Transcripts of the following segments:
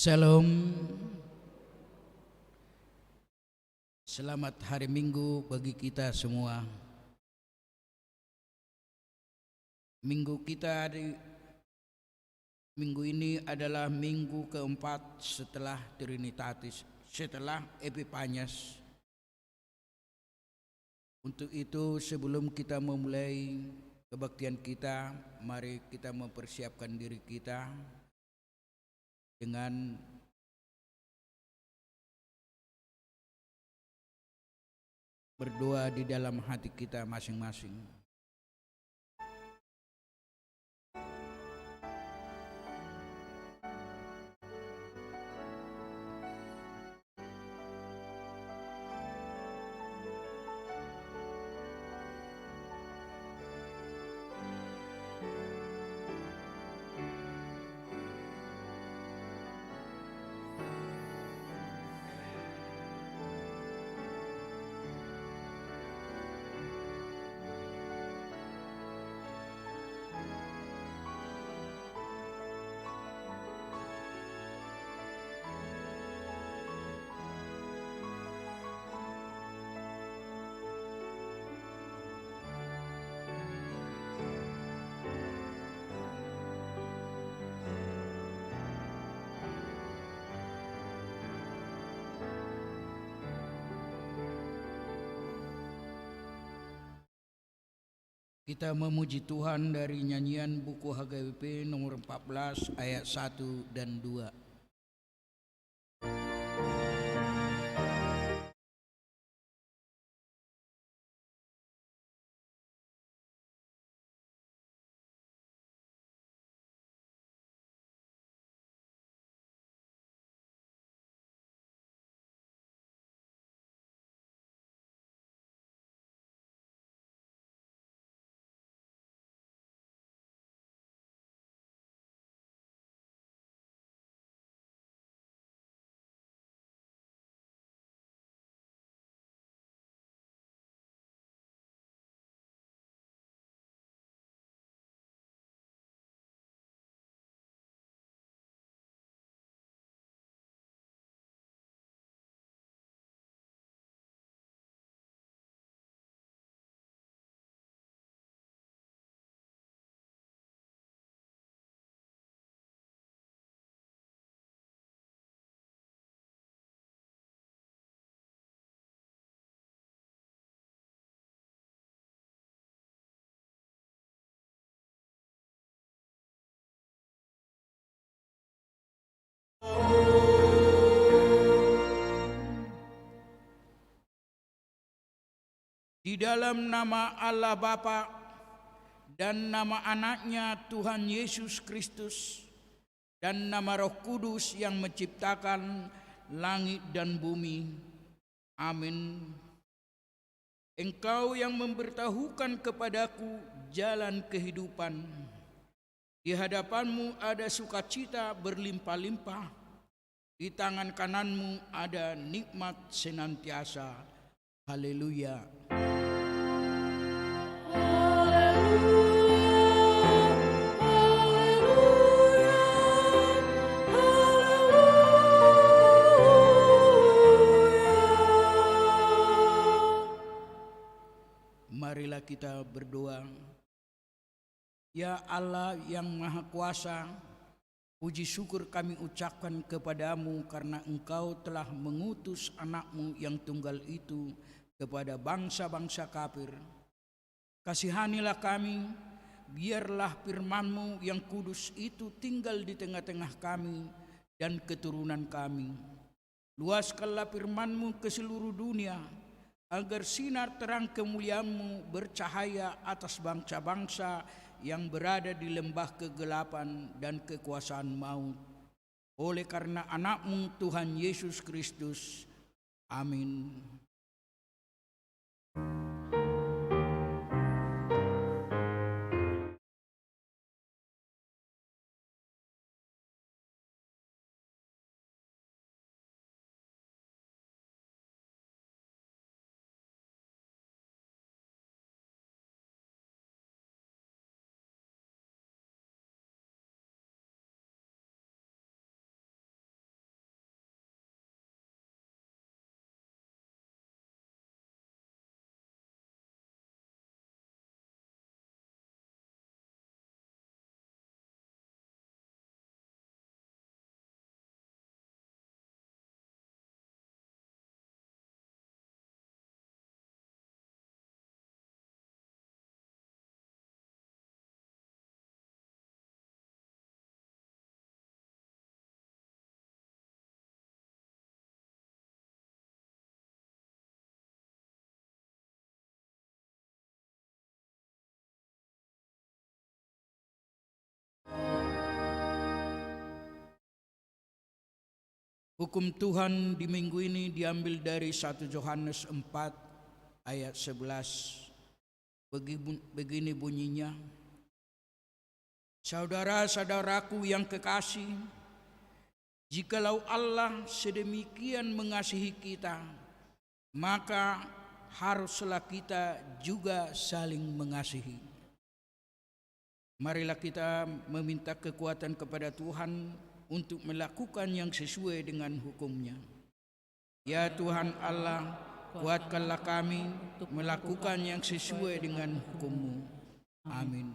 Shalom, selamat hari Minggu bagi kita semua. Minggu ini adalah minggu keempat setelah Trinitatis, setelah Epifanias. Untuk itu sebelum kita memulai kebaktian kita, mari kita mempersiapkan diri kita dengan berdoa di dalam hati kita masing-masing. Kita memuji Tuhan dari nyanyian buku HKBP nomor 14 ayat 1 dan 2. Di dalam nama Allah Bapa dan nama anaknya Tuhan Yesus Kristus dan nama Roh Kudus yang menciptakan langit dan bumi. Amin. Engkau yang memberitahukan kepadaku jalan kehidupan. Di hadapanmu ada sukacita berlimpah-limpah. Di tangan kananmu ada nikmat senantiasa. Haleluya. Marilah kita berdoa. Ya Allah yang Maha Kuasa, puji syukur kami ucapkan kepadamu karena Engkau telah mengutus anak-Mu yang tunggal itu kepada bangsa-bangsa kafir. Kasihanilah kami, biarlah firman-Mu yang kudus itu tinggal di tengah-tengah kami dan keturunan kami. Luaskanlah firman-Mu ke seluruh dunia, agar sinar terang kemuliaan-Mu bercahaya atas bangsa-bangsa yang berada di lembah kegelapan dan kekuasaan maut. Oleh karena anak-Mu Tuhan Yesus Kristus. Amin. Hukum Tuhan di minggu ini diambil dari 1 Yohanes 4 ayat 11. Begini bunyinya. Saudara-saudaraku yang kekasih, jikalau Allah sedemikian mengasihi kita, maka haruslah kita juga saling mengasihi. Marilah kita meminta kekuatan kepada Tuhan untuk melakukan yang sesuai dengan hukum-Nya. Ya Tuhan Allah, kuatkanlah kami untuk melakukan yang sesuai dengan hukum-Mu. Amin.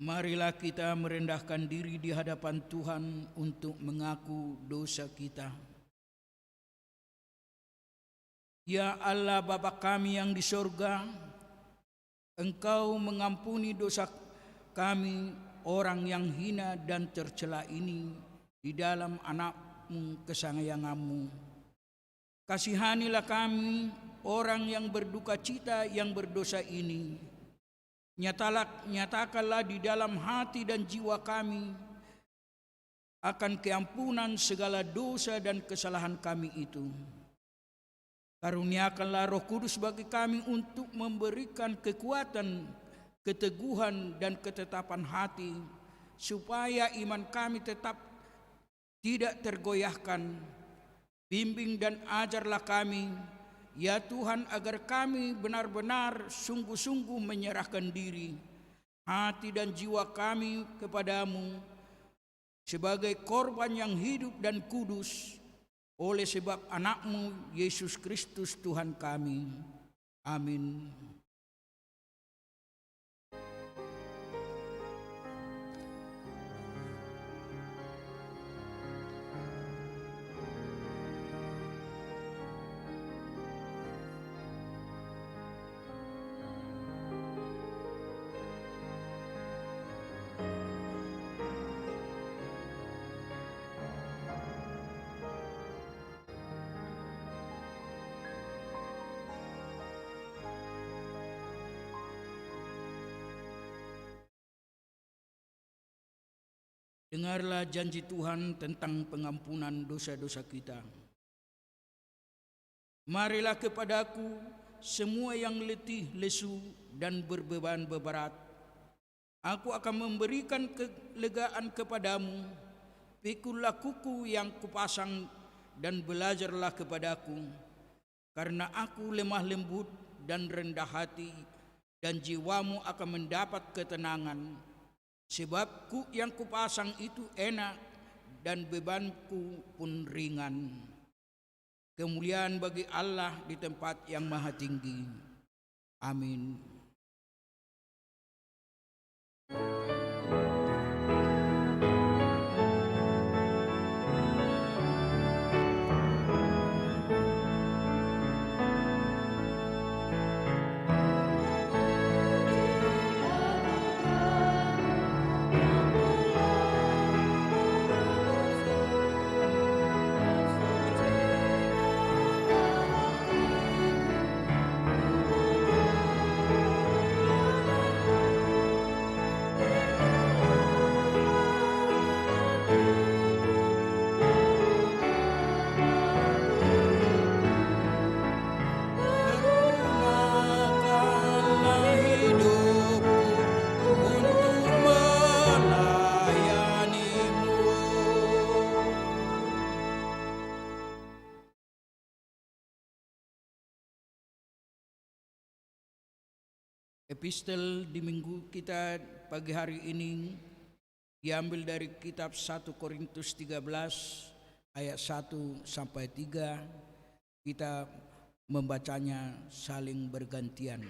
Marilah kita merendahkan diri di hadapan Tuhan untuk mengaku dosa kita. Ya Allah Bapa kami yang di sorga, Engkau mengampuni dosa kami orang yang hina dan tercela ini di dalam anak-Mu kesayangan-Mu. Kasihanilah kami orang yang berduka cita yang berdosa ini. Nyatakanlah di dalam hati dan jiwa kami akan keampunan segala dosa dan kesalahan kami itu. Karuniakanlah Roh Kudus bagi kami untuk memberikan kekuatan, keteguhan dan ketetapan hati, supaya iman kami tetap tidak tergoyahkan. Bimbing dan ajarlah kami, ya Tuhan, agar kami benar-benar sungguh-sungguh menyerahkan diri, hati dan jiwa kami kepadamu sebagai korban yang hidup dan kudus oleh sebab anak-Mu Yesus Kristus Tuhan kami. Amin. Dengarlah janji Tuhan tentang pengampunan dosa-dosa kita. Marilah kepadaku semua yang letih, lesu, dan berbeban berat. Aku akan memberikan kelegaan kepadamu. Pikulah kuku yang kupasang dan belajarlah kepadaku, karena aku lemah lembut dan rendah hati, dan jiwamu akan mendapat ketenangan. Sebab kuk yang kupasang itu enak dan bebanku pun ringan. Kemuliaan bagi Allah di tempat yang maha tinggi. Amin. Epistel di minggu kita pagi hari ini diambil dari kitab 1 Korintus 13 ayat 1 sampai 3. Kita membacanya saling bergantian.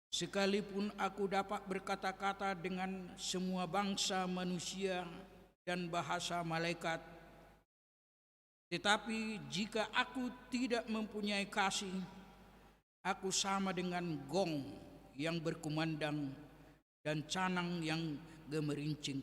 Sekalipun aku dapat berkata-kata dengan semua bangsa manusia dan bahasa malaikat, tetapi jika aku tidak mempunyai kasih, aku sama dengan gong yang berkumandang dan canang yang gemerincing.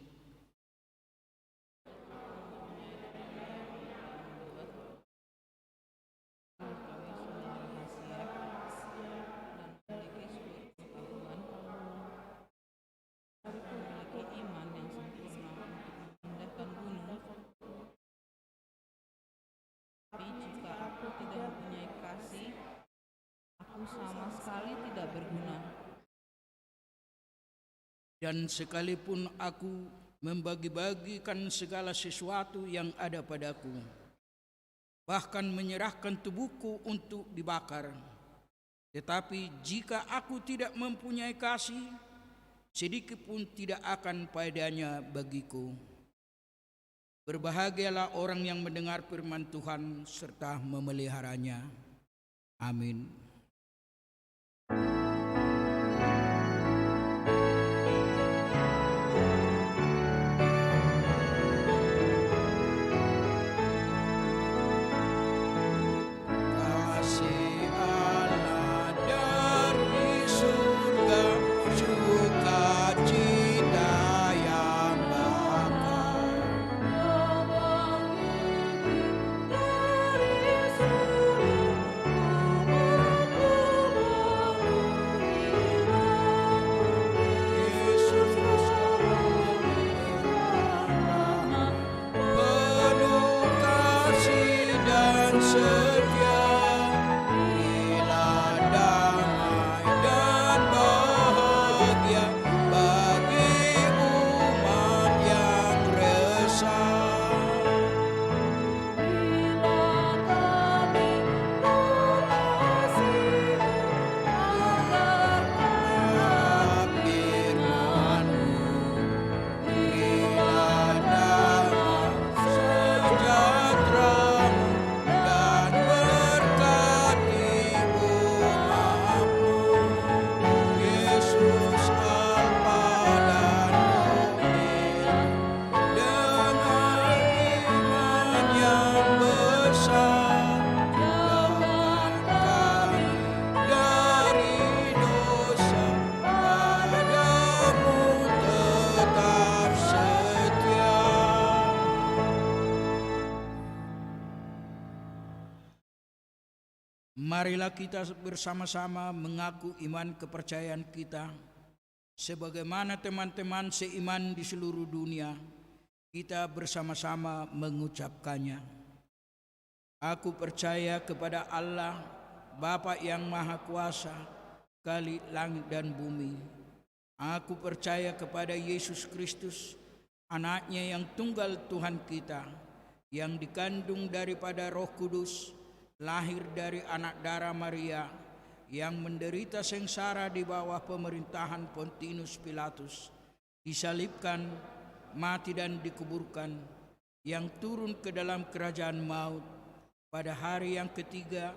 Sama sekali tidak berguna. Dan sekalipun aku membagi-bagikan segala sesuatu yang ada padaku, bahkan menyerahkan tubuhku untuk dibakar, tetapi jika aku tidak mempunyai kasih, sedikit pun tidak akan padanya bagiku. Berbahagialah orang yang mendengar firman Tuhan serta memeliharanya. Amin. Marilah kita bersama-sama mengaku iman kepercayaan kita. Sebagaimana teman-teman seiman di seluruh dunia, kita bersama-sama mengucapkannya. Aku percaya kepada Allah, Bapa yang Maha Kuasa, Khalik langit dan bumi, Aku percaya kepada Yesus Kristus, anaknya yang tunggal Tuhan kita, yang dikandung daripada Roh Kudus, lahir dari anak darah Maria, yang menderita sengsara di bawah pemerintahan Pontius Pilatus, disalibkan, mati dan dikuburkan, yang turun ke dalam kerajaan maut, pada hari yang ketiga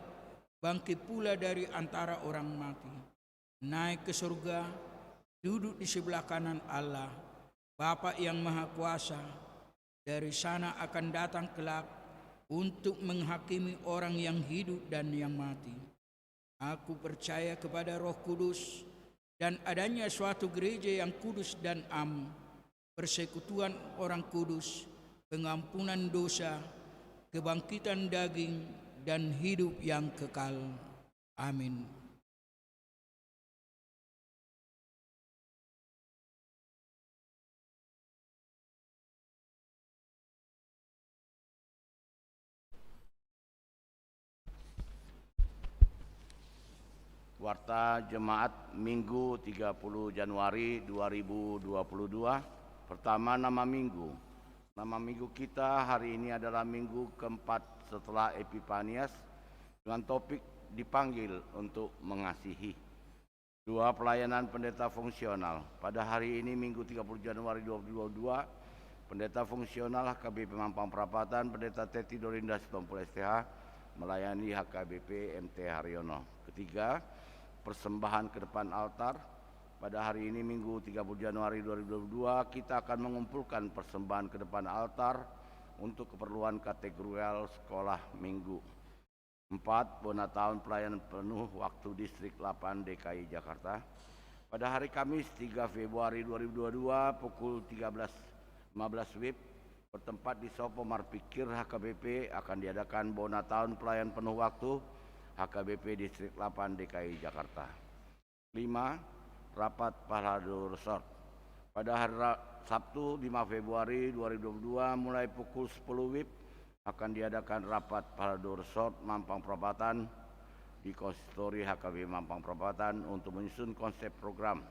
bangkit pula dari antara orang mati, naik ke surga, duduk di sebelah kanan Allah, Bapa yang Maha Kuasa. Dari sana akan datang kelak untuk menghakimi orang yang hidup dan yang mati. Aku percaya kepada Roh Kudus dan adanya suatu gereja yang kudus dan am, persekutuan orang kudus, pengampunan dosa, kebangkitan daging, dan hidup yang kekal. Amin. Warta Jemaat Minggu 30 Januari 2022. Pertama, nama minggu. Nama minggu kita hari ini adalah minggu keempat setelah Epifanias, dengan topik dipanggil untuk mengasihi. Dua pelayanan pendeta fungsional. Pada hari ini Minggu 30 Januari 2022, pendeta fungsional HKBP Mampang Perapatan, Pendeta Teti Dorinda Sitompul STH, melayani HKBP MT Haryono. Ketiga, persembahan ke depan altar. Pada hari ini Minggu 30 Januari 2022, kita akan mengumpulkan persembahan ke depan altar untuk keperluan kategorial sekolah minggu. 4. Bona tahun pelayanan penuh waktu Distrik 8 DKI Jakarta. Pada hari Kamis 3 Februari 2022 pukul 13.15 WIB, bertempat di Sopo Marpikir HKBP, akan diadakan bona tahun pelayanan penuh waktu HKBP Distrik 8 DKI Jakarta. 5. Rapat Palado Resort. Pada hari Sabtu 5 Februari 2022 mulai pukul 10 WIB akan diadakan rapat Palado Resort Mampang Perapatan di Konsistori HKBP Mampang Perapatan untuk menyusun konsep program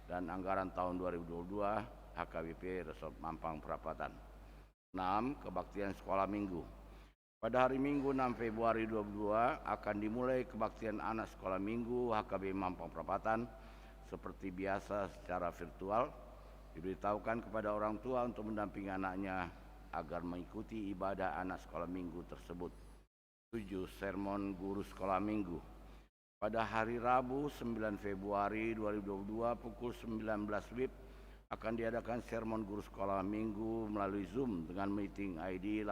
dan anggaran tahun 2022 HKBP Resort Mampang Perapatan. 6. Kebaktian sekolah minggu. Pada hari Minggu 6 Februari 2022 akan dimulai kebaktian anak sekolah minggu HKBP Mampang Perapatan seperti biasa secara virtual. Diberitahukan kepada orang tua untuk mendampingi anaknya agar mengikuti ibadah anak sekolah minggu tersebut. 7. Sermon guru sekolah minggu. Pada hari Rabu 9 Februari 2022 pukul 19 WIB akan diadakan sermon guru sekolah minggu melalui Zoom dengan meeting ID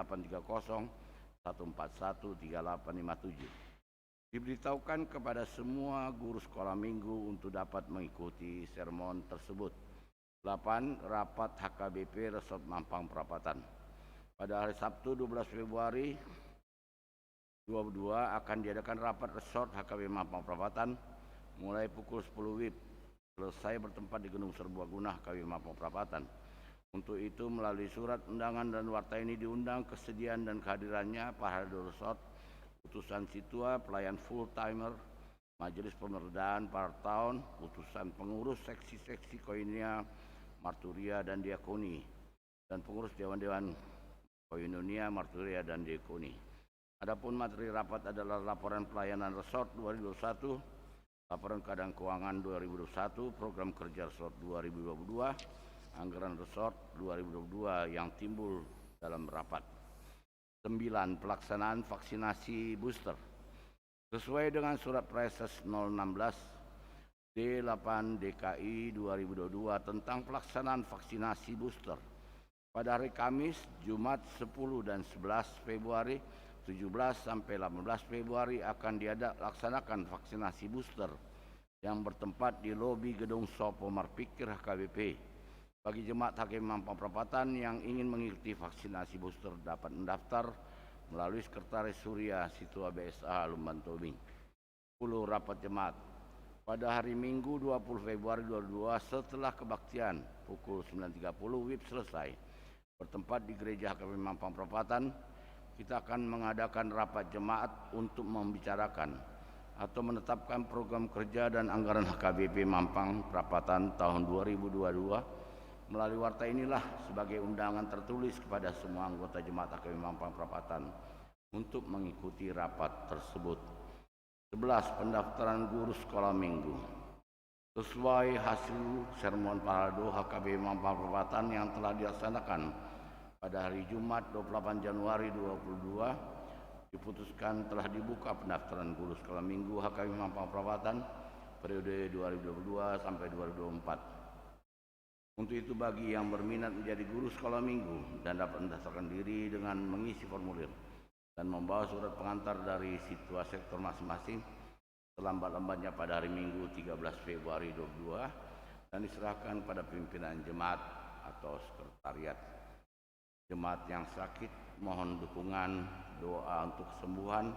830-141-3857. Diberitahukan kepada semua guru sekolah minggu untuk dapat mengikuti sermon tersebut. 8. Rapat HKBP Resort Mampang Perapatan. Pada hari Sabtu 12 Februari 2022 akan diadakan rapat resort HKBP Mampang Perapatan mulai pukul 10 WIB. Selesai bertempat di Gedung Serbaguna HKBP Mampang Perapatan. Untuk itu melalui surat undangan dan warta ini diundang kesediaan dan kehadirannya Palado Resort, utusan situa, pelayan full timer, majelis pemerdaan part tahun, utusan pengurus seksi-seksi koinia, marturia dan diakoni, dan pengurus dewan-dewan koinonia, marturia dan diakoni. Adapun materi rapat adalah laporan pelayanan resort 2021, laporan keadaan keuangan 2021, program kerja resort 2022, anggaran resort 2022 yang timbul dalam rapat. 9. Pelaksanaan vaksinasi booster. Sesuai dengan surat Preses 016 D8 DKI 2022 tentang pelaksanaan vaksinasi booster. Pada hari Kamis, Jumat 10 dan 11 Februari, 17 sampai 18 Februari akan dilaksanakan vaksinasi booster yang bertempat di lobi Gedung Sopo Marpikir HKBP. Bagi jemaat HKBP Mampang Perapatan yang ingin mengikuti vaksinasi booster dapat mendaftar melalui Sekretaris Surya Situa BSA Lumban Tobing. 10. Rapat jemaat. Pada hari Minggu 20 Februari 2022 setelah kebaktian pukul 9.30 WIB selesai, bertempat di Gereja HKBP Mampang Perapatan, kita akan mengadakan rapat jemaat untuk membicarakan atau menetapkan program kerja dan anggaran HKBP Mampang Perapatan tahun 2022 melalui warta inilah sebagai undangan tertulis kepada semua anggota Jemaat HKBP Mampang Perapatan untuk mengikuti rapat tersebut. 11. Pendaftaran guru sekolah minggu. Sesuai hasil sermon parado HKBP Mampang Perapatan yang telah dilaksanakan pada hari Jumat 28 Januari 2022, diputuskan telah dibuka pendaftaran guru sekolah minggu HKBP Mampang Perapatan periode 2022 sampai 2024. Untuk itu bagi yang berminat menjadi guru sekolah minggu dan dapat mendaftarkan diri dengan mengisi formulir dan membawa surat pengantar dari situa sektor masing-masing selambat-lambatnya pada hari Minggu 13 Februari 2022 dan diserahkan pada pimpinan jemaat atau sekretariat. Jemaat yang sakit mohon dukungan doa untuk kesembuhan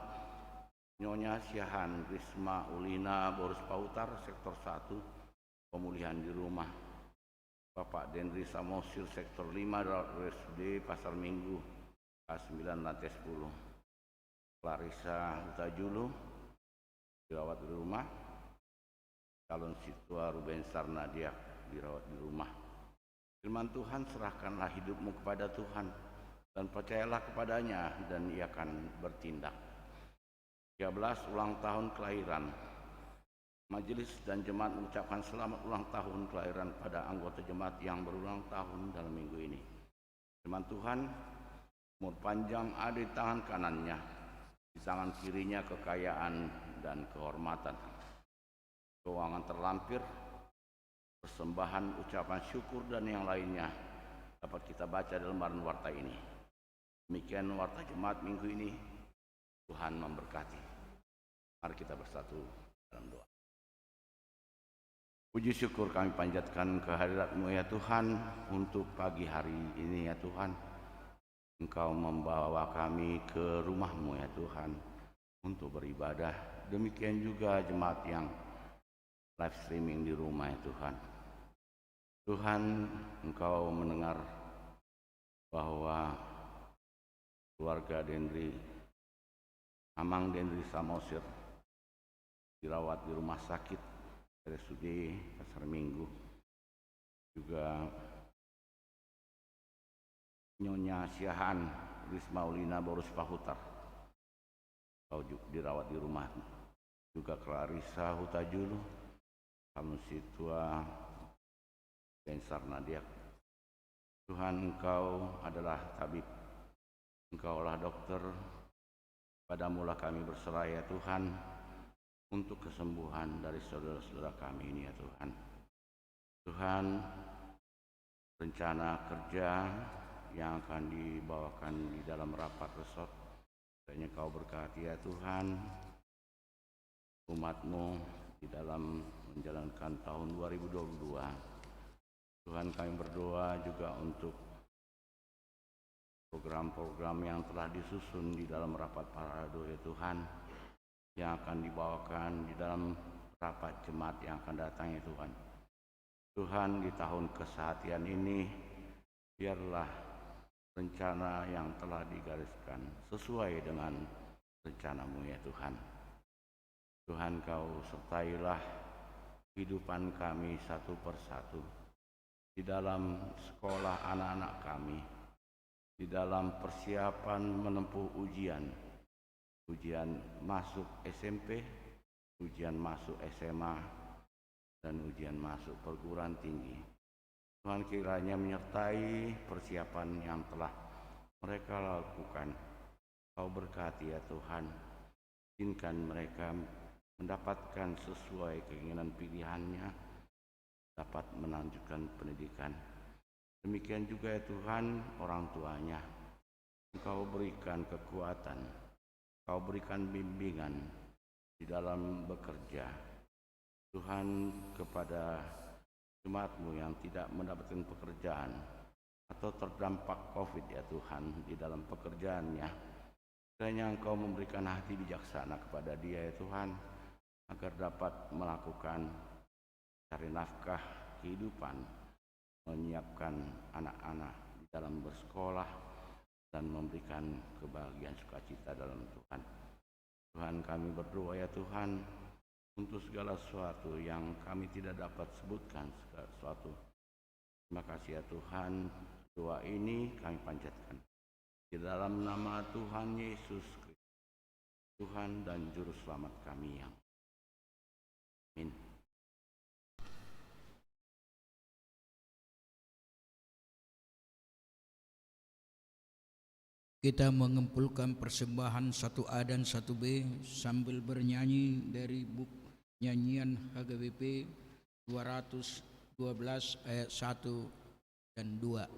Nyonya Siahan Risma Ulina Borus Pautar sektor 1 pemulihan di rumah, Bapak Dendri Samosir sektor 5 RSUD Pasar Minggu K9 lantai 10, Clarissa Hutajulu dirawat di rumah, calon siswa Ruben Sarnadia dirawat di rumah. Firman Tuhan, serahkanlah hidupmu kepada Tuhan dan percayalah kepadanya dan ia akan bertindak. 13. Ulang tahun kelahiran. Majelis dan jemaat mengucapkan selamat ulang tahun kelahiran pada anggota jemaat yang berulang tahun dalam minggu ini. Firman Tuhan, umur panjang ada di tangan kanannya, di tangan kirinya kekayaan dan kehormatan. Keuangan terlampir, persembahan, ucapan syukur dan yang lainnya dapat kita baca dalam lembaran warta ini. Demikian warta jemaat minggu ini. Tuhan memberkati. Mari kita bersatu dalam doa. Puji syukur kami panjatkan kehadirat-Mu ya Tuhan untuk pagi hari ini ya Tuhan. Engkau membawa kami ke rumah-Mu ya Tuhan untuk beribadah. Demikian juga jemaat yang live streaming di rumah ya Tuhan. Tuhan, Engkau mendengar bahwa keluarga Dendri, Amang Dendri Samosir dirawat di rumah sakit RSUD Pasar Minggu. Juga Nyonya Siahan Risma Ulina Borus Pahutar dirawat di rumah. Juga Clarissa Hutajulu, calon siswa Bensar Nadia. Tuhan, Engkau adalah tabib, Engkaulah dokter. Padamulah kami berserah ya Tuhan untuk kesembuhan dari saudara-saudara kami ini ya Tuhan. Tuhan, rencana kerja yang akan dibawakan di dalam rapat resort, kiranya Kau berkati ya Tuhan umat-Mu di dalam menjalankan tahun 2022. Tuhan, kami berdoa juga untuk program-program yang telah disusun di dalam rapat parado ya Tuhan, yang akan dibawakan di dalam rapat jemaat yang akan datang ya Tuhan. Tuhan, di tahun kesehatian ini biarlah rencana yang telah digariskan sesuai dengan rencana-Mu ya Tuhan. Tuhan, Kau sertailah kehidupan kami satu persatu di dalam sekolah anak-anak kami, di dalam persiapan menempuh ujian masuk SMP, ujian masuk SMA, dan ujian masuk perguruan tinggi. Tuhan, kiranya menyertai persiapan yang telah mereka lakukan. Kau berkati ya Tuhan, izinkan mereka mendapatkan sesuai keinginan pilihannya, dapat melanjutkan pendidikan. Demikian juga ya Tuhan orang tuanya, Engkau berikan kekuatan, Kau berikan bimbingan di dalam bekerja. Tuhan, kepada jemaat-Mu yang tidak mendapatkan pekerjaan atau terdampak COVID ya Tuhan di dalam pekerjaannya, kiranya Engkau memberikan hati bijaksana kepada dia ya Tuhan, agar dapat melakukan cari nafkah kehidupan, menyiapkan anak-anak di dalam bersekolah dan memberikan kebahagiaan sukacita dalam Tuhan. Tuhan, kami berdoa ya Tuhan, untuk segala sesuatu yang kami tidak dapat sebutkan segala sesuatu. Terima kasih ya Tuhan, doa ini kami panjatkan di dalam nama Tuhan Yesus Kristus, Tuhan dan Juru Selamat kami yang amin. Kita mengumpulkan persembahan 1A dan 1B sambil bernyanyi dari buku nyanyian HGWP 212 ayat 1 dan 2.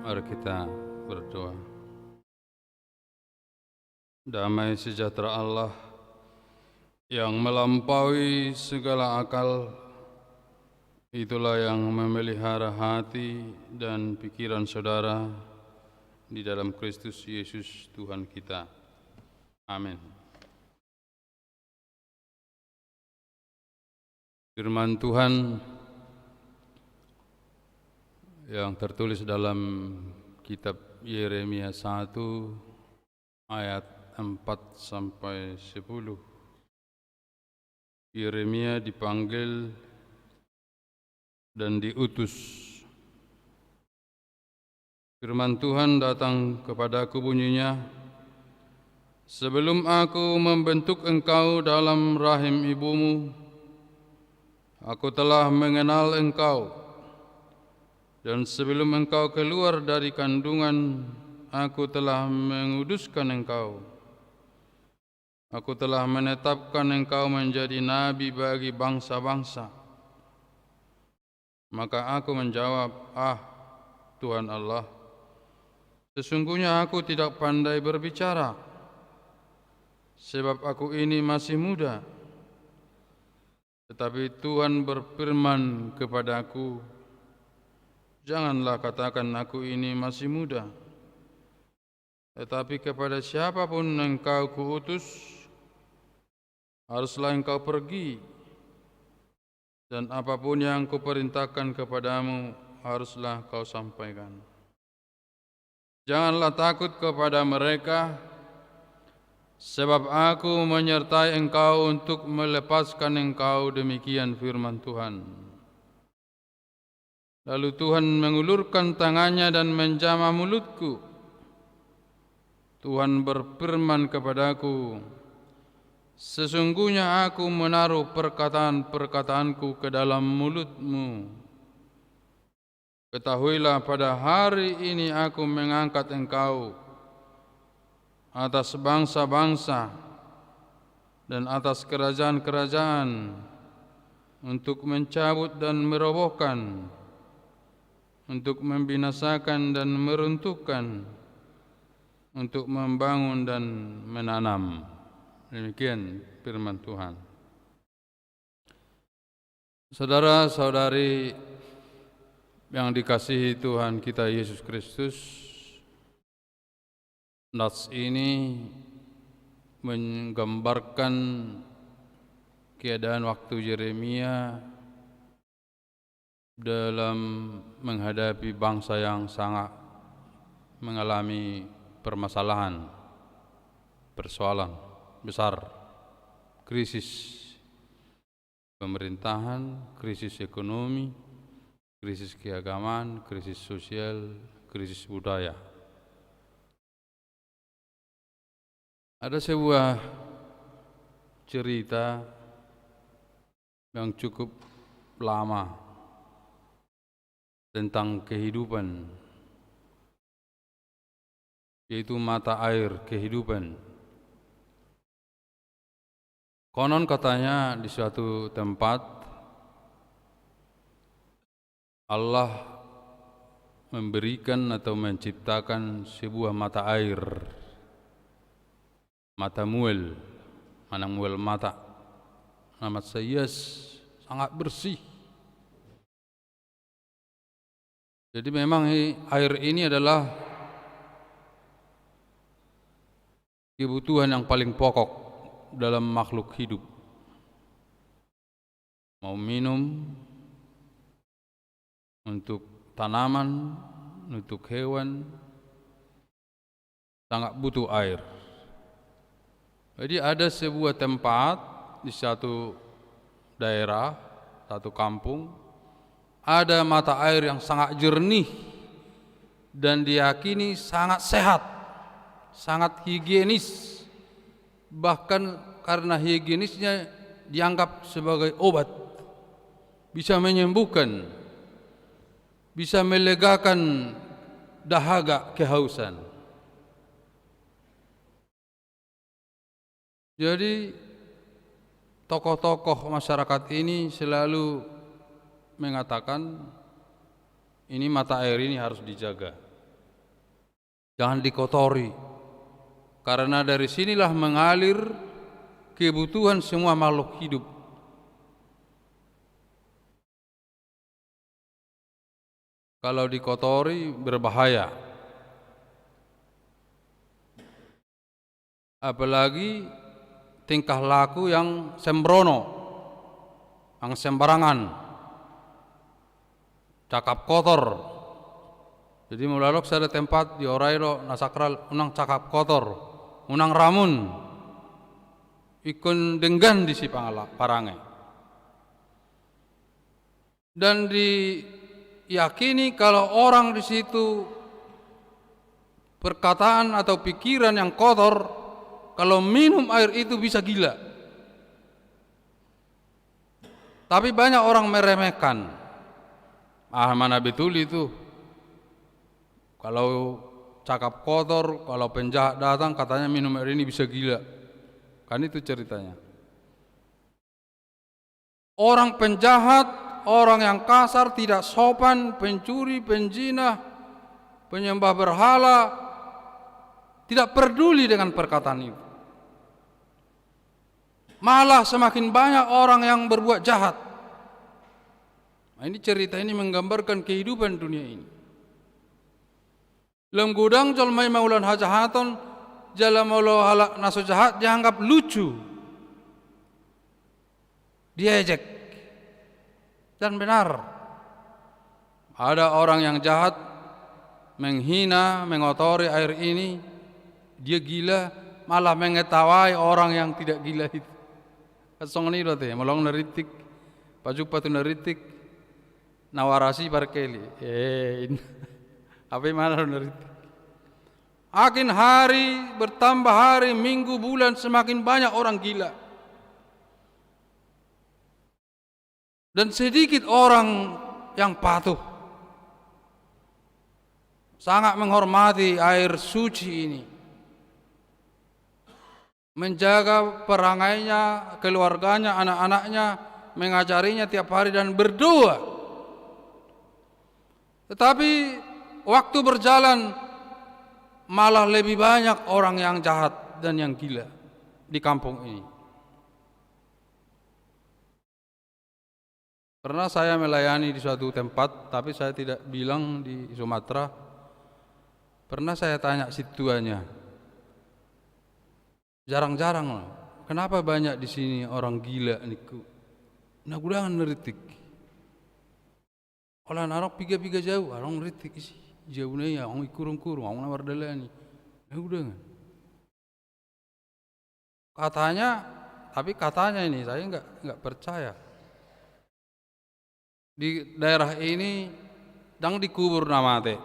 Mari kita berdoa. Damai sejahtera Allah yang melampaui segala akal, itulah yang memelihara hati dan pikiran saudara di dalam Kristus Yesus Tuhan kita. Amin. Firman Tuhan yang tertulis dalam kitab Yeremia 1 ayat 4 sampai 10. Yeremia dipanggil dan diutus. Firman Tuhan datang kepadaku bunyinya, sebelum aku membentuk engkau dalam rahim ibumu, aku telah mengenal engkau. Dan sebelum engkau keluar dari kandungan, aku telah menguduskan engkau. Aku telah menetapkan engkau menjadi nabi bagi bangsa-bangsa. Maka aku menjawab, Tuhan Allah, sesungguhnya aku tidak pandai berbicara, sebab aku ini masih muda. Tetapi Tuhan berfirman kepadaku, janganlah katakan aku ini masih muda, tetapi kepada siapapun engkau kuutus, haruslah engkau pergi, dan apapun yang kuperintahkan kepadamu, haruslah kau sampaikan. Janganlah takut kepada mereka, sebab aku menyertai engkau untuk melepaskan engkau, demikian firman Tuhan. Lalu Tuhan mengulurkan tangannya dan menjamah mulutku. Tuhan berfirman kepadaku, sesungguhnya aku menaruh perkataan-perkataanku ke dalam mulutmu. Ketahuilah, pada hari ini aku mengangkat engkau atas bangsa-bangsa dan atas kerajaan-kerajaan untuk mencabut dan merobohkan, untuk membinasakan dan meruntuhkan, untuk membangun dan menanam. Demikian firman Tuhan. Saudara-saudari yang dikasihi Tuhan kita Yesus Kristus, nas ini menggambarkan keadaan waktu Yeremia dalam menghadapi bangsa yang sangat mengalami permasalahan, persoalan besar, krisis pemerintahan, krisis ekonomi, krisis keagamaan, krisis sosial, krisis budaya. Ada sebuah cerita yang cukup lama tentang kehidupan, yaitu mata air kehidupan. Konon katanya di suatu tempat Allah memberikan atau menciptakan sebuah mata air, mata muel, manang muel mata, nama sayas, sangat bersih. Jadi memang air ini adalah kebutuhan yang paling pokok dalam makhluk hidup. Mau minum, untuk tanaman, untuk hewan, sangat butuh air. Jadi ada sebuah tempat di satu daerah, satu kampung, ada mata air yang sangat jernih dan diyakini sangat sehat, sangat higienis. Bahkan karena higienisnya dianggap sebagai obat, bisa menyembuhkan, bisa melegakan dahaga kehausan. Jadi tokoh-tokoh masyarakat ini selalu mengatakan ini mata air ini harus dijaga, jangan dikotori, karena dari sinilah mengalir kebutuhan semua makhluk hidup. Kalau dikotori berbahaya. Apalagi tingkah laku yang sembrono, yang sembarangan, cakap kotor. Jadi mulalok ada tempat di Orairo nasakral unang cakap kotor, unang ramun, ikon denggan di si parange. Dan diyakini kalau orang di situ perkataan atau pikiran yang kotor, kalau minum air itu bisa gila. Tapi banyak orang meremehkan. Mana betul itu? Kalau cakap kotor, kalau penjahat datang katanya minum air ini bisa gila. Kan itu ceritanya. Orang penjahat, orang yang kasar, tidak sopan, pencuri, penjinah, penyembah berhala, tidak peduli dengan perkataan itu. Malah semakin banyak orang yang berbuat jahat. Nah, ini cerita ini menggambarkan kehidupan dunia ini. Dalam gudang jolmai maulan hajahaton, jala maulau halak naso jahat dianggap lucu, diejek. Dan benar, ada orang yang jahat menghina, mengotori air ini, dia gila, malah mengetawai orang yang tidak gila itu. Kasong ni lote, malong naritik, paju patu naritik, nawarasi parkeli. Apa mana naritik? Akin hari bertambah hari, minggu, bulan, semakin banyak orang gila. Dan sedikit orang yang patuh, sangat menghormati air suci ini, menjaga perangainya, keluarganya, anak-anaknya, mengajarinya tiap hari dan berdoa. Tetapi waktu berjalan, malah lebih banyak orang yang jahat dan yang gila di kampung ini. Pernah saya melayani di suatu tempat, tapi saya tidak bilang di Sumatera. Pernah saya tanya situannya, jarang-jarang lah, kenapa banyak di sini orang gila niku? Nah gudangan neritik. Orang narok piga-piga jauh, orang neritik isi jauhnya ya, orang ikurung-kurung, orang nawardalani. Nah gudangan. Katanya, tapi katanya ini saya enggak percaya. Di daerah ini dang dikubur nama teh.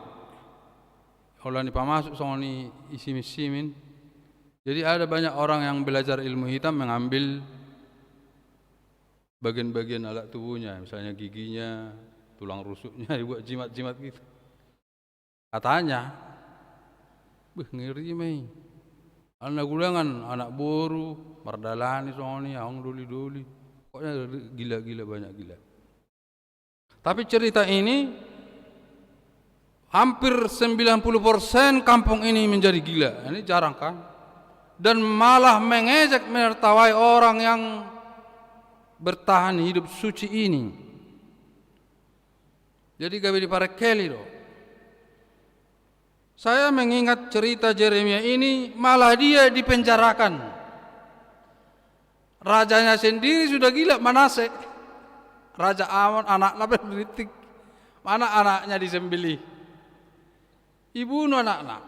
Kalau ni pamasuk sama ni isi misimin. Jadi ada banyak orang yang belajar ilmu hitam mengambil bagian-bagian alat tubuhnya, misalnya giginya, tulang rusuknya, dibuat jimat-jimat gitu. Katanya, ngeri mei. Anak gulangan, anak boru, mardalani sama ni, orang doli-doli. Pokoknya gila-gila, banyak gila. Tapi cerita ini hampir 90% kampung ini menjadi gila. Ini jarang kan? Dan malah mengejek, menertawai orang yang bertahan hidup suci ini. Jadi gawe di parekeli loh. Saya mengingat cerita Yeremia ini, malah dia dipenjarakan. Rajanya sendiri sudah gila, Manase. Raja Amon anaknya beritik, mana anaknya disembelih, dibunuh anak-anak,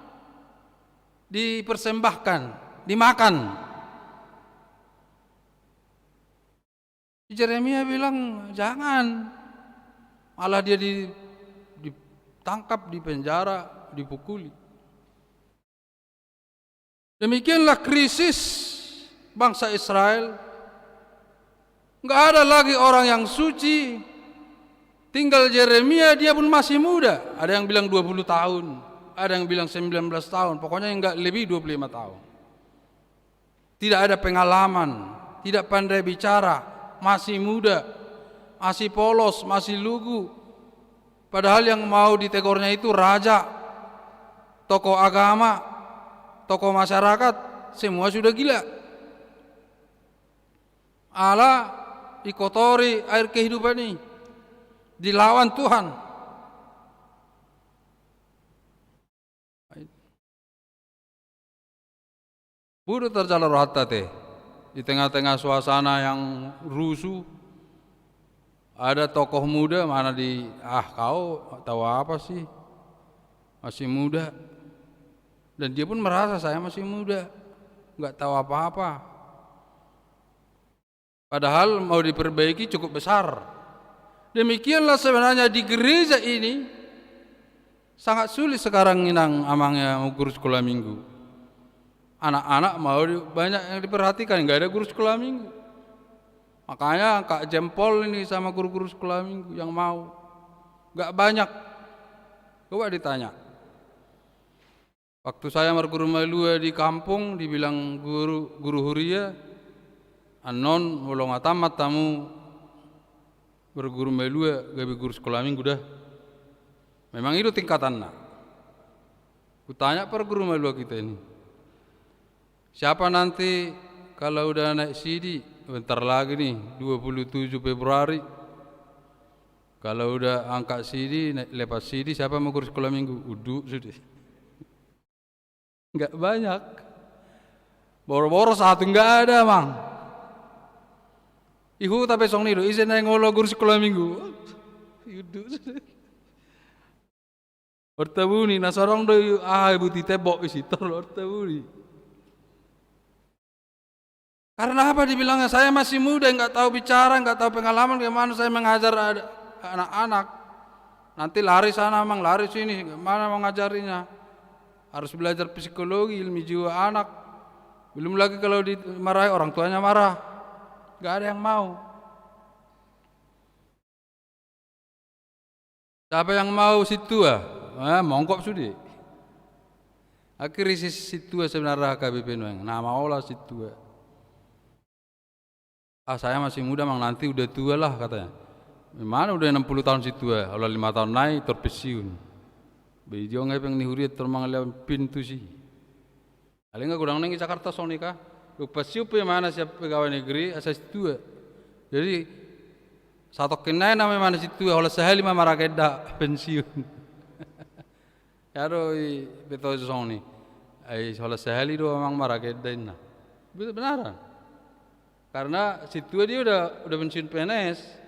dipersembahkan, dimakan. Yeremia bilang jangan, malah dia ditangkap, dipenjara, dipukuli. Demikianlah krisis bangsa Israel. Enggak ada lagi orang yang suci. Tinggal Yeremia, dia pun masih muda. Ada yang bilang 20 tahun, ada yang bilang 19 tahun, pokoknya enggak lebih 25 tahun. Tidak ada pengalaman, tidak pandai bicara, masih muda, masih polos, masih lugu. Padahal yang mau ditegurnya itu raja, tokoh agama, tokoh masyarakat, semua sudah gila. Allah dikotori air kehidupan ini, dilawan Tuhan. Budu terjalar hatta teh di tengah-tengah suasana yang rusuh. Ada tokoh muda, mana kau tahu apa sih, masih muda. Dan dia pun merasa saya masih muda, nggak tahu apa-apa. Padahal mau diperbaiki cukup besar. Demikianlah sebenarnya di gereja ini sangat sulit sekarang inang amangnya mau guru sekolah minggu. Anak-anak mau banyak yang diperhatikan, nggak ada guru sekolah minggu. Makanya Kak Jempol ini sama guru-guru sekolah minggu yang mau, nggak banyak. Coba ditanya, Waktu saya berguru malua di kampung, dibilang guru huria, anon mulong atamat tamu berguru malua gabi guru sekolah minggu dah. Memang itu tingkatan nak. Kutanya per guru malua kita ini, siapa nanti kalau udah naik CD, bentar lagi nih 27 Februari, kalau udah angkat CD, lepas CD, siapa mau guru sekolah minggu? Uduk sudah. Enggak banyak. Boro-boro satu enggak ada, Mang. Ihu tapi song nido, izin aja ngolo guru sekolah minggu. Uduk sudah. Ortabuni, nasarong do ibu titebok isitor ortabuni. Karena apa dibilangnya? Saya masih muda, enggak tahu bicara, enggak tahu pengalaman gimana saya mengajar anak-anak. Nanti lari sana, Mang, lari sini, gimana mau ngajarinya? Harus belajar psikologi, ilmu jiwa anak. Belum lagi kalau dimarahi orang tuanya marah. Enggak ada yang mau. Siapa yang mau situ mongkok sudah. Akhirnya situ sebenarnya KBP Noeng. Nama olah situ. Saya masih muda, Mang, nanti udah tua lah katanya. Gimana udah 60 tahun situ Allah 5 tahun naik terpesiun. Bejo ngai peng nihuriat termangal pintu sih. Aling nggak kurang nengi Jakarta sonika. Lupa siapa mana siapa pegawai negeri asal situ. Jadi satu kenai namanya mana situ. Oleh sehari mah marakeda pensiun. Yaro betul soni. Oleh sehari doa memang marakeda ina. Benar. Karena situ dia udah pensiun PNS.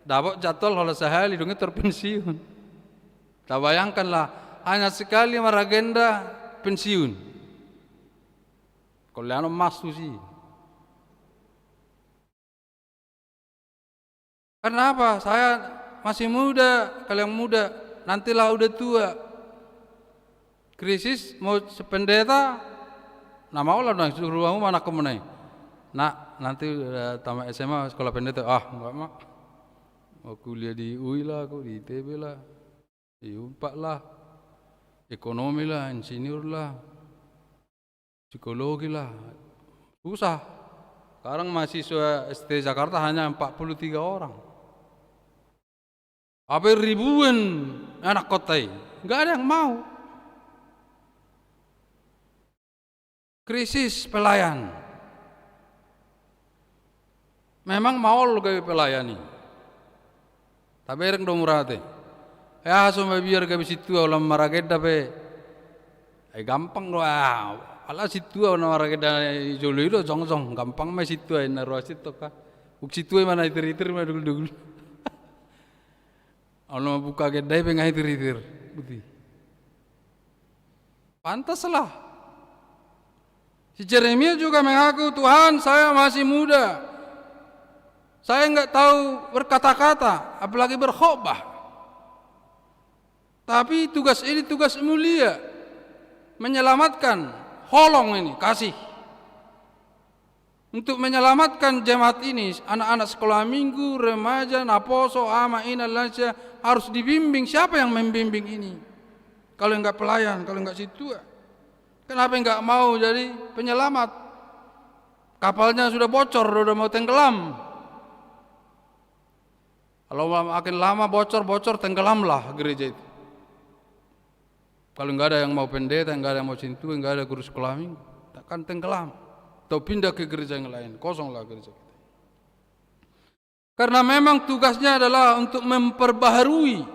Dapat jadwal oleh sehari dongnya terpensiun. Tak bayangkanlah, hanya sekali maragenda pensiun. Kalau emas tu sih. Kenapa? Saya masih muda, kalian muda, nantilah udah tua. Krisis mau sependeta, nama Allah dong suruh kamu mana kemenai. Nak, nanti udah tamat SMA sekolah pendeta. Enggak mak. Mau kuliah di UI lah, aku di ITB lah. Empat lah, ekonomi lah, insinyur lah, psikologi lah, susah. Sekarang mahasiswa ST Jakarta hanya 43 orang. Apa ribuan anak kota ini, nggak ada yang mau. Krisis pelayan. Memang mau lo gawe pelayani, tapi ereng do murate. Ya semua biar kami situ orang marageda pe, gampang loh. Alah situ orang marageda jolo itu jong gampang mah situ naruh situ kah? Situ mana itir mah dulu. Allah buka gedai pengai itir, putih. Pantaslah. Si Jeremia juga mengaku, Tuhan saya masih muda, saya enggak tahu berkata-kata, apalagi berkhotbah. Tapi tugas ini tugas mulia, menyelamatkan holong ini, kasih. Untuk menyelamatkan jemaat ini, anak-anak sekolah minggu, remaja, naposo, ama, ina, lansia, harus dibimbing. Siapa yang membimbing ini? Kalau enggak pelayan, kalau enggak situ, kenapa enggak mau jadi penyelamat? Kapalnya sudah bocor, sudah mau tenggelam. Kalau makin lama bocor, tenggelamlah gereja itu. Kalau enggak ada yang mau pendeta, enggak ada yang mau cintu, enggak ada guru sekolah minggu, takkan tenggelam. Atau pindah ke gereja yang lain, kosonglah gereja kita. Karena memang tugasnya adalah untuk memperbaharui,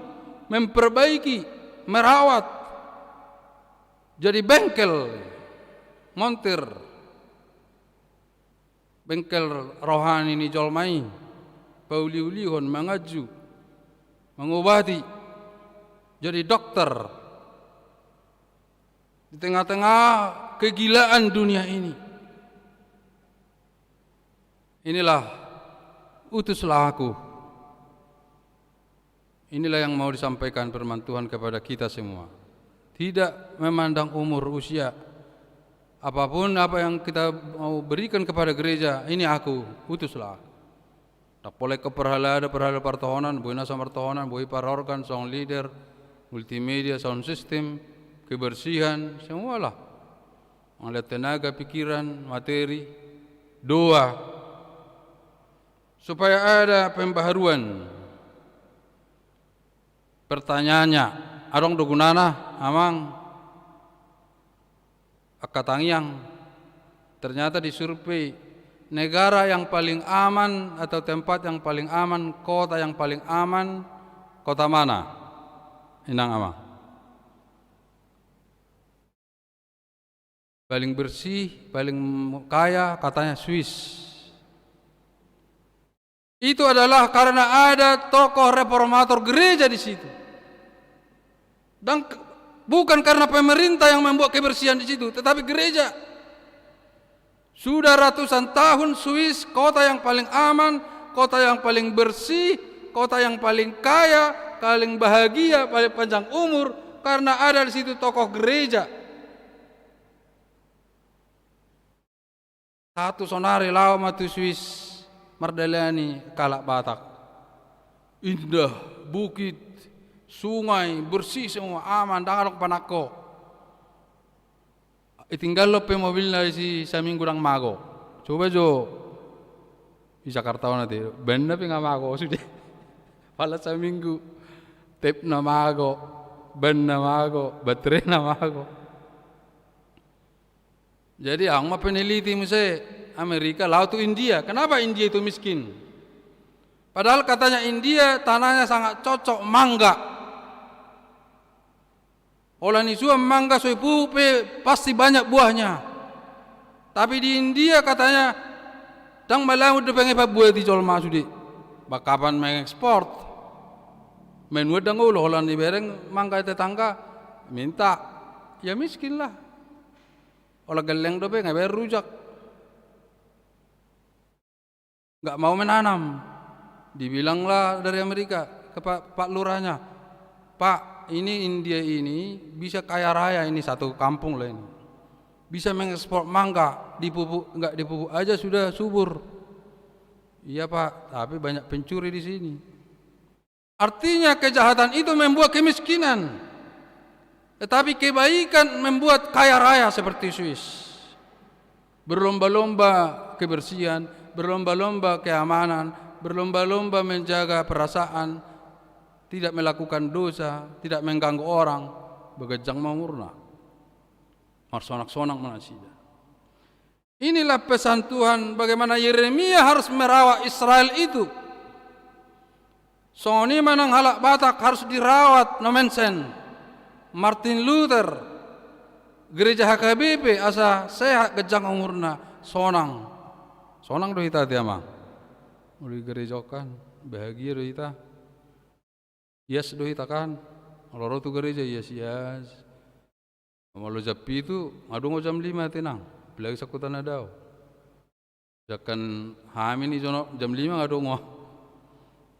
memperbaiki, merawat. Jadi bengkel, montir, bengkel rohani ini jolmai, pauli-ulihon, mengaju, mengobati, jadi dokter. Di tengah-tengah kegilaan dunia ini. Inilah, utuslah aku. Inilah yang mau disampaikan firman Tuhan kepada kita semua. Tidak memandang umur, usia. Apapun apa yang kita mau berikan kepada gereja, ini aku, utuslah. Tak boleh keperhala ada perhala pertohonan, boleh nasa pertohonan, boleh parorgan, sound leader, multimedia, sound system, kebersihan, semualah. Oleh tenaga, pikiran, materi, doa, supaya ada pembaharuan. Pertanyaannya, adong dogunana amang akatangiang, ternyata disurvei negara yang paling aman atau tempat yang paling aman, kota yang paling aman, kota mana? Inang amang. Paling bersih, paling kaya katanya Swiss. Itu adalah karena ada tokoh reformator gereja di situ. Dan bukan karena pemerintah yang membuat kebersihan di situ, tetapi gereja. Sudah ratusan tahun Swiss kota yang paling aman, kota yang paling bersih, kota yang paling kaya, paling bahagia, paling panjang umur karena ada di situ tokoh gereja. Satu sonari lama tu Swiss Mardaliani Kalak Batak. Indah, bukit, sungai, bersih semua, aman, dangalok panako. Tinggal lo pe mobil dari si saminggu dang mago. Coba jo di Jakarta nanti, benda pe nggak mago sudah. Pala saminggu, tep na mago, ban na mago, baterai na mago. Jadi ang peneliti muse Amerika laut tu India. Kenapa India itu miskin? Padahal katanya India tanahnya sangat cocok mangga. Olan isua mangga soi pupe pasti banyak buahnya. Tapi di India katanya dang malang udah pengen buah di jol masudi. Bakapan mengekspor. Menurut dang ulo olan di bereng mangga tetangga minta ya miskin lah. Olah geleng dope nggak bayar rujak, nggak mau menanam. Dibilanglah dari Amerika ke Pak Lurahnya, Pak ini India ini bisa kaya raya ini satu kampung lah ini, bisa mengekspor mangga, dipupuk nggak dipupuk aja sudah subur. Iya Pak, tapi banyak pencuri di sini. Artinya kejahatan itu membuat kemiskinan. Tetapi kebaikan membuat kaya raya seperti Swiss. Berlomba-lomba kebersihan, berlomba-lomba keamanan, berlomba-lomba menjaga perasaan, tidak melakukan dosa, tidak mengganggu orang, begejang mamurna. Marsonak-sonak manasida. Inilah pesan Tuhan bagaimana Yeremia harus merawat Israel itu. Soni manang halak Batak harus dirawat no mensen. Martin Luther gereja HKBP asa sehat gejang umurna sonang do hita tiama mulai gerejokan bahagia do hita yes do hita kan loro tu gereja yes malu japi itu ngadungo jam 5 tenang bilagi sakutan adau jakan hamin ni jono jam 5 ngadungo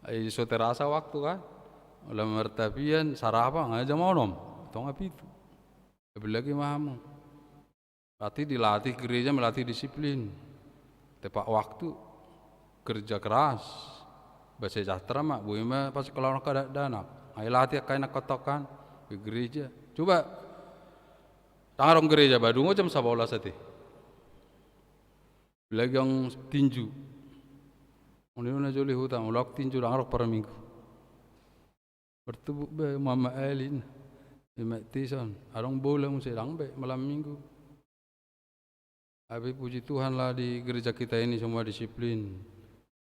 ai so terasa waktu kan ulah mertapian sarapan aja mau nom tong api itu, lebih lagi mahamu. Berarti dilatih gereja melatih disiplin, tepat waktu, kerja keras, bersejahtera mak, buima pas kalau nak ada dana, ayo latih kain nak kotokan ke gereja. Coba, tangarong gereja, badungo jam 11 sate. Lagi yang tinju, udah joli hutang, ulak tinju tangarong per minggu. Bertemu be Mama Elin. Tison, arong bola mesti langbe malam minggu. Tapi puji Tuhan lah di gereja kita ini semua disiplin.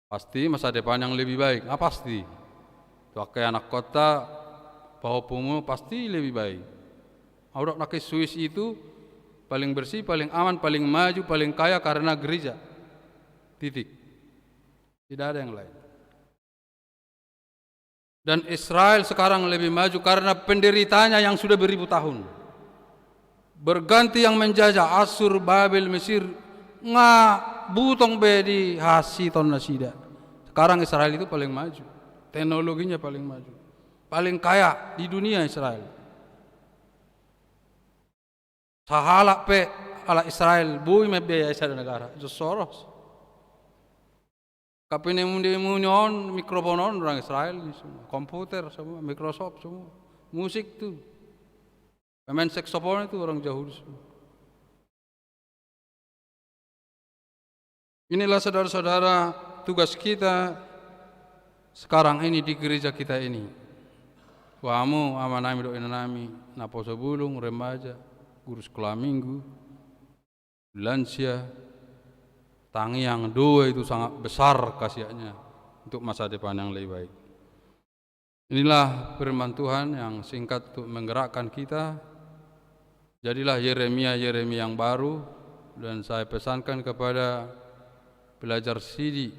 Pasti masa depan yang lebih baik. Pasti. Pakai anak kota, pahopumu pasti lebih baik. Aurak nakai Swiss itu paling bersih, paling aman, paling maju, paling kaya karena gereja. Titik. Tidak ada yang lain. Dan Israel sekarang lebih maju karena penderitanya yang sudah beribu tahun. Berganti yang menjajah Asur, Babel, Mesir, butong be di Hasiton nasida. Sekarang Israel itu paling maju. Teknologinya paling maju. Paling kaya di dunia Israel. Sahalak pe ala Israel, bui me be Israel negara. Soros. Kapine munyon mikrofonon orang Israel semua, komputer semua, Microsoft semua, musik tuh. Pemain saksofon itu orang Yahudi. Inilah saudara-saudara tugas kita sekarang ini di gereja kita ini. Wamu amanami do inanami naposo bulung remaja, guru sekolah minggu, lansia, tangiang dua itu sangat besar kasihannya untuk masa depan yang lebih baik. Inilah firman Tuhan yang singkat untuk menggerakkan kita. Jadilah Yeremia yang baru, dan saya pesankan kepada belajar CD.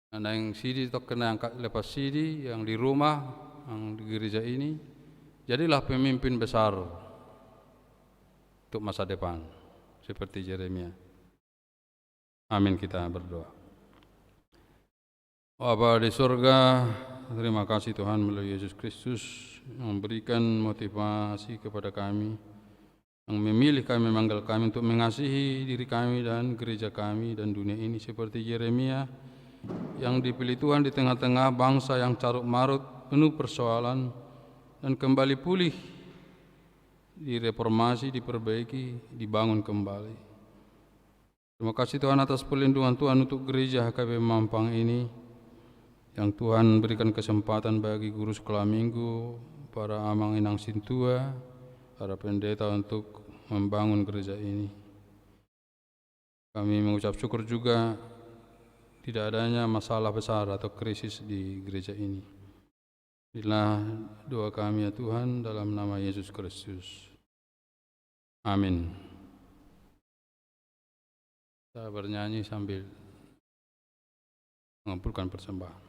Ada yang CD atau kena angkat lepas CD yang di rumah, yang di gereja ini. Jadilah pemimpin besar untuk masa depan seperti Yeremia. Amin, kita berdoa. Bapa di surga, terima kasih Tuhan melalui Yesus Kristus yang memberikan motivasi kepada kami, yang memilih kami, memanggil kami untuk mengasihi diri kami dan gereja kami dan dunia ini seperti Yeremia yang dipilih Tuhan di tengah-tengah bangsa yang carut marut, penuh persoalan, dan kembali pulih, direformasi, diperbaiki, dibangun kembali. Terima kasih Tuhan atas perlindungan Tuhan untuk gereja HKB Mampang ini, yang Tuhan berikan kesempatan bagi guru sekolah minggu, para amang inang sintua, para pendeta untuk membangun gereja ini. Kami mengucap syukur juga tidak adanya masalah besar atau krisis di gereja ini. Inilah doa kami ya Tuhan, dalam nama Yesus Kristus. Amin. Kita bernyanyi sambil mengumpulkan persembahan.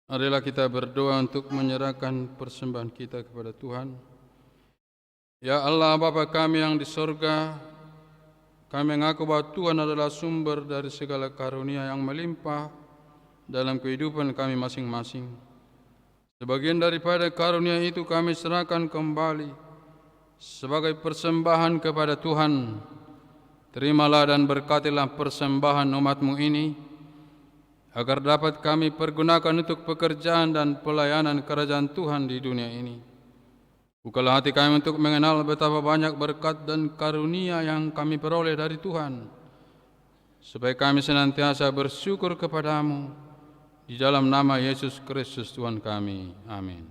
Marilah kita berdoa untuk menyerahkan persembahan kita kepada Tuhan. Ya Allah, Bapa kami yang di sorga, kami mengaku bahwa Tuhan adalah sumber dari segala karunia yang melimpah dalam kehidupan kami masing-masing. Sebagian daripada karunia itu kami serahkan kembali sebagai persembahan kepada Tuhan. Terimalah dan berkatilah persembahan umat-Mu ini, agar dapat kami pergunakan untuk pekerjaan dan pelayanan kerajaan Tuhan di dunia ini. Bukalah hati kami untuk mengenal betapa banyak berkat dan karunia yang kami peroleh dari Tuhan, supaya kami senantiasa bersyukur kepadamu di dalam nama Yesus Kristus Tuhan kami. Amin.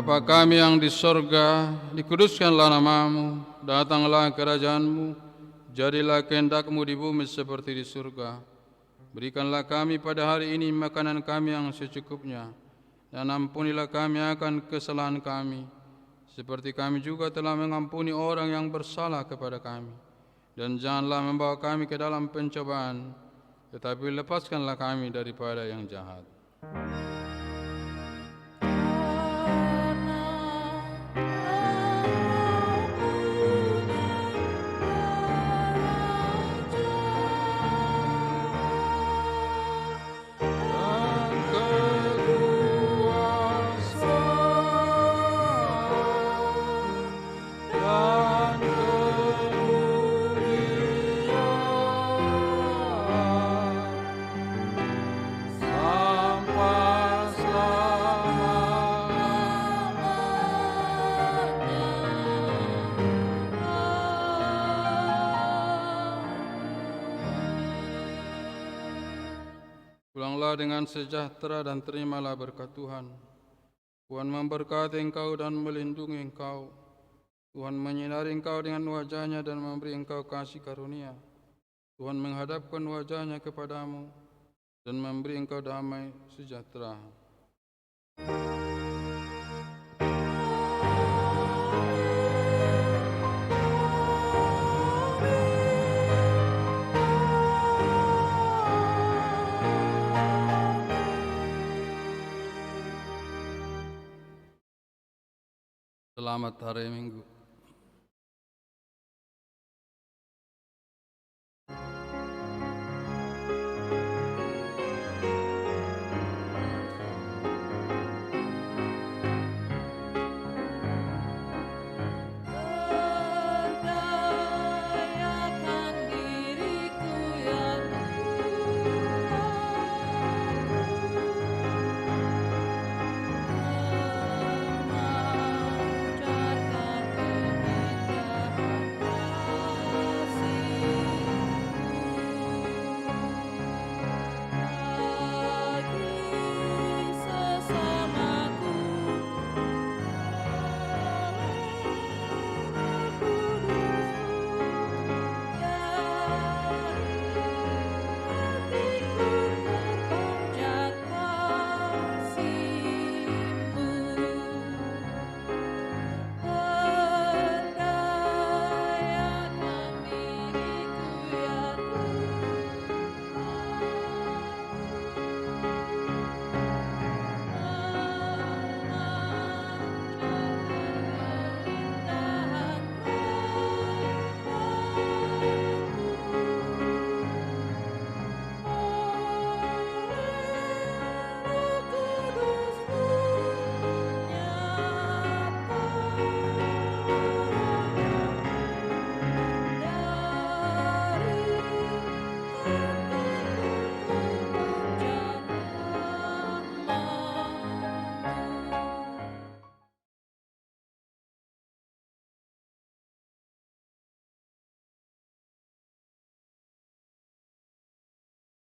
Bapa kami yang di sorga, dikuduskanlah namamu, datanglah kerajaanmu, jadilah kehendak-Mu di bumi seperti di surga. Berikanlah kami pada hari ini makanan kami yang secukupnya, dan ampunilah kami akan kesalahan kami, seperti kami juga telah mengampuni orang yang bersalah kepada kami. Dan janganlah membawa kami ke dalam pencobaan, tetapi lepaskanlah kami daripada yang jahat. Pulanglah dengan sejahtera dan terimalah berkat Tuhan. Tuhan memberkati engkau dan melindungi engkau. Tuhan menyinari engkau dengan wajah-Nya dan memberi engkau kasih karunia. Tuhan menghadapkan wajah-Nya kepadamu dan memberi engkau damai sejahtera. Selamat hari Minggu.